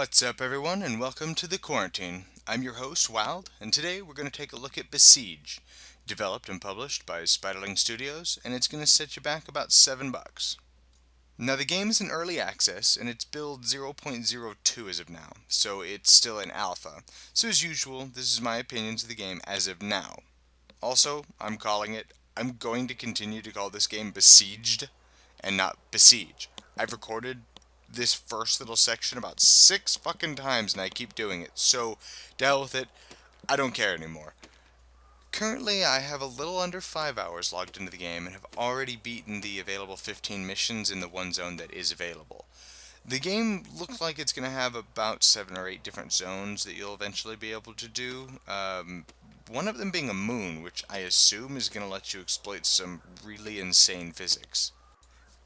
What's up, everyone, and welcome to The Quarantine. I'm your host, Wild, and today we're going to take a look at Besiege, developed and published by Spiderling Studios, and it's going to set you back about $7. Now, the game is in early access, and it's build 0.02 as of now, so it's still in alpha. So, as usual, this is my opinions of the game as of now. Also, I'm going to continue to call this game Besieged and not Besiege. I've recorded this first little section about 6 fucking times and I keep doing it, so deal with it. I don't care anymore. Currently, I have a little under 5 hours logged into the game and have already beaten the available 15 missions in the one zone that is available. The game looks like it's going to have about 7 or 8 different zones that you'll eventually be able to do. One of them being a moon, which I assume is going to let you exploit some really insane physics.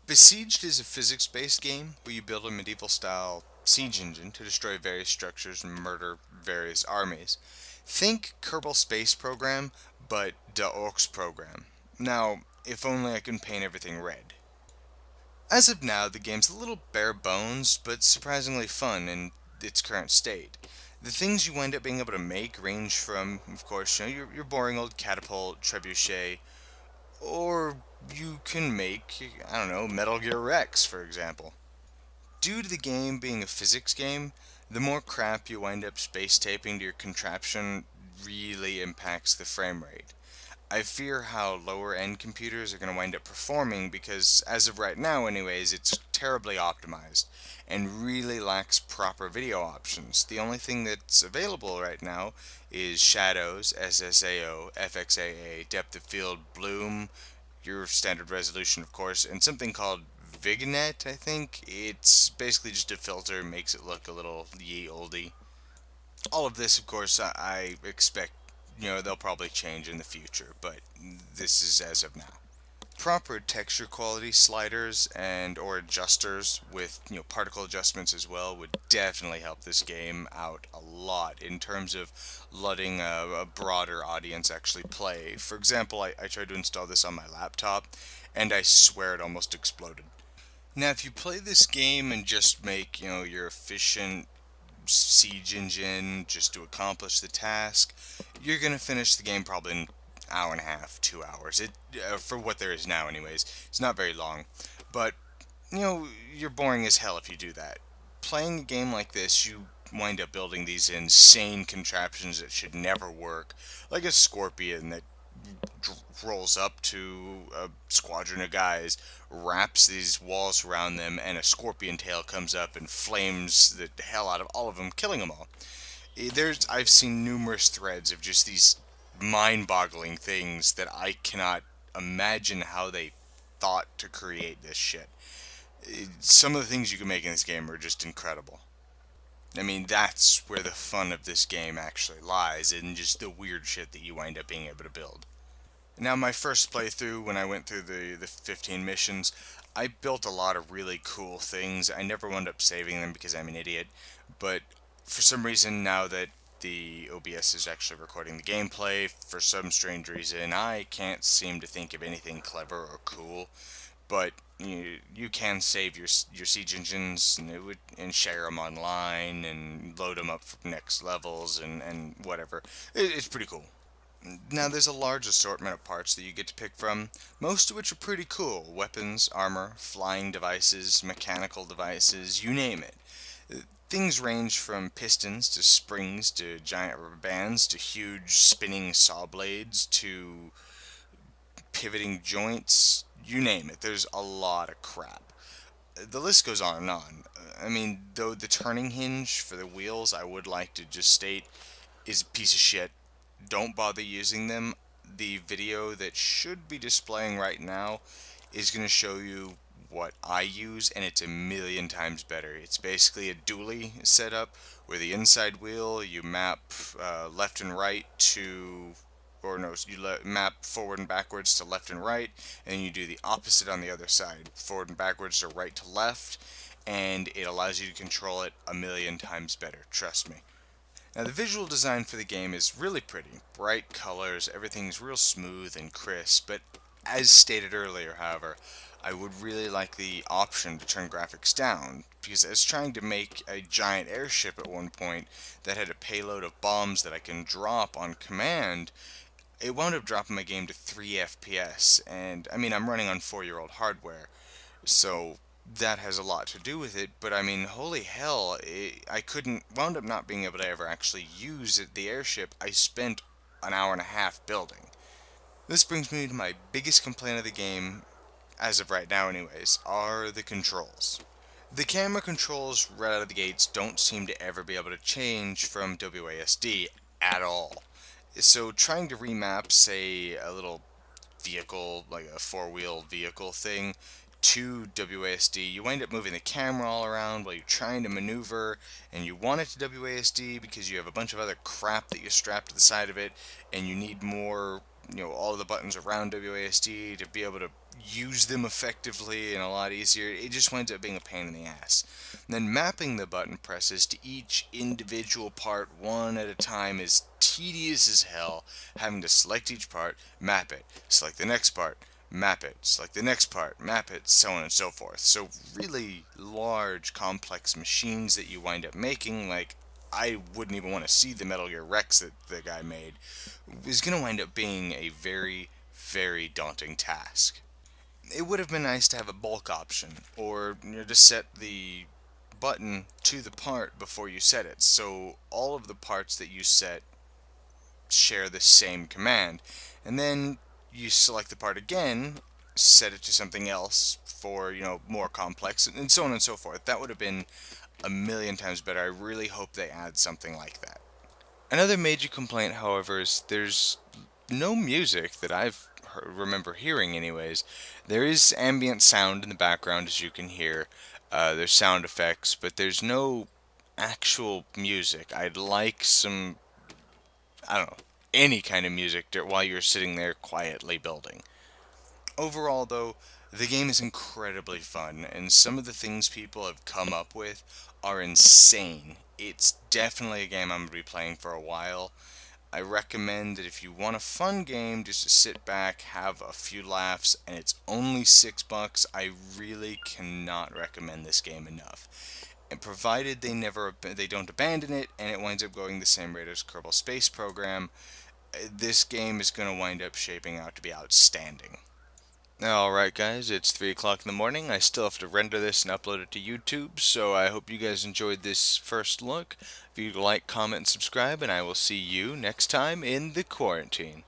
Besieged is a physics-based game where you build a medieval-style siege engine to destroy various structures and murder various armies. Think Kerbal Space Program, but the Orcs program. Now, if only I can paint everything red. As of now, the game's a little bare bones, but surprisingly fun in its current state. The things you wind up being able to make range from, of course, your boring old catapult, trebuchet, or you can make, I don't know, Metal Gear Rex, for example. Due to the game being a physics game, the more crap you wind up space taping to your contraption really impacts the frame rate. I fear how lower end computers are going to wind up performing because, as of right now, anyways, it's terribly optimized and really lacks proper video options. The only thing that's available right now is shadows, SSAO, FXAA, depth of field, bloom, your standard resolution, of course, and something called Vignette, I think. It's basically just a filter, makes it look a little ye olde. All of this, of course, I expect, they'll probably change in the future, but this is as of now. Proper texture quality sliders and or adjusters with particle adjustments as well would definitely help this game out a lot in terms of letting a broader audience actually play. For example, I tried to install this on my laptop and I swear it almost exploded. Now, if you play this game and just make your efficient siege engine just to accomplish the task, you're gonna finish the game probably in hour and a half, 2 hours. It for what there is now, anyways. It's not very long, but you're boring as hell if you do that. Playing a game like this, you wind up building these insane contraptions that should never work, like a scorpion that rolls up to a squadron of guys, wraps these walls around them, and a scorpion tail comes up and flames the hell out of all of them, killing them all. I've seen numerous threads of just these mind-boggling things that I cannot imagine how they thought to create this shit. Some of the things you can make in this game are just incredible. I mean, that's where the fun of this game actually lies, in just the weird shit that you wind up being able to build. Now, my first playthrough, when I went through the 15 missions, I built a lot of really cool things. I never wound up saving them because I'm an idiot, but for some reason, now that the OBS is actually recording the gameplay, for some strange reason, I can't seem to think of anything clever or cool, but you can save your siege engines and share them online and load them up for next levels and whatever. It's pretty cool. Now, there's a large assortment of parts that you get to pick from, most of which are pretty cool. Weapons, armor, flying devices, mechanical devices, you name it. Things range from pistons to springs to giant rubber bands to huge spinning saw blades to pivoting joints, you name it. There's a lot of crap. The list goes on and on. I mean, though the turning hinge for the wheels, I would like to just state, is a piece of shit. Don't bother using them. The video that should be displaying right now is going to show you what I use, and it's a million times better. It's basically a dually setup where the inside wheel you map left and right to, or no, map forward and backwards to left and right, and you do the opposite on the other side, forward and backwards to right to left, and it allows you to control it a million times better, trust me. Now, the visual design for the game is really pretty. Bright colors, everything's real smooth and crisp, but As stated earlier, however, I would really like the option to turn graphics down, because I was trying to make a giant airship at one point that had a payload of bombs that I can drop on command. It wound up dropping my game to 3 FPS, and I mean, I'm running on 4-year-old hardware, so that has a lot to do with it, but I mean, holy hell, I couldn't, wound up not being able to ever actually use the airship. I spent an hour and a half building. This brings me to my biggest complaint of the game, as of right now anyways, are the controls. The camera controls right out of the gates don't seem to ever be able to change from WASD at all. So trying to remap, say, a little vehicle, like a four-wheel vehicle thing, to WASD, you wind up moving the camera all around while you're trying to maneuver, and you want it to WASD because you have a bunch of other crap that you strap to the side of it, and you need more, all of the buttons around WASD to be able to use them effectively and a lot easier. It just winds up being a pain in the ass. And then mapping the button presses to each individual part one at a time is tedious as hell, having to select each part, map it, select the next part, map it, select the next part, map it, so on and so forth. So really large, complex machines that you wind up making, like I wouldn't even want to see the Metal Gear Rex that the guy made, is going to wind up being a very, very daunting task. It would have been nice to have a bulk option, or to set the button to the part before you set it, so all of the parts that you set share the same command, and then you select the part again, set it to something else for more complex, and so on and so forth. That would have been a million times better. I really hope they add something like that. Another major complaint, however, is there's no music that remember hearing anyways. There is ambient sound in the background, as you can hear. There's sound effects, but there's no actual music. I'd like some, I don't know, any kind of music while you're sitting there quietly building. Overall, though, the game is incredibly fun, and some of the things people have come up with are insane. It's definitely a game I'm going to be playing for a while. I recommend that if you want a fun game just to sit back, have a few laughs, and it's only $6, I really cannot recommend this game enough. And provided they don't abandon it and it winds up going the same rate as Kerbal Space Program, this game is going to wind up shaping out to be outstanding. Alright guys, it's 3 o'clock in the morning. I still have to render this and upload it to YouTube, so I hope you guys enjoyed this first look. If you'd like, comment, and subscribe, and I will see you next time in the quarantine.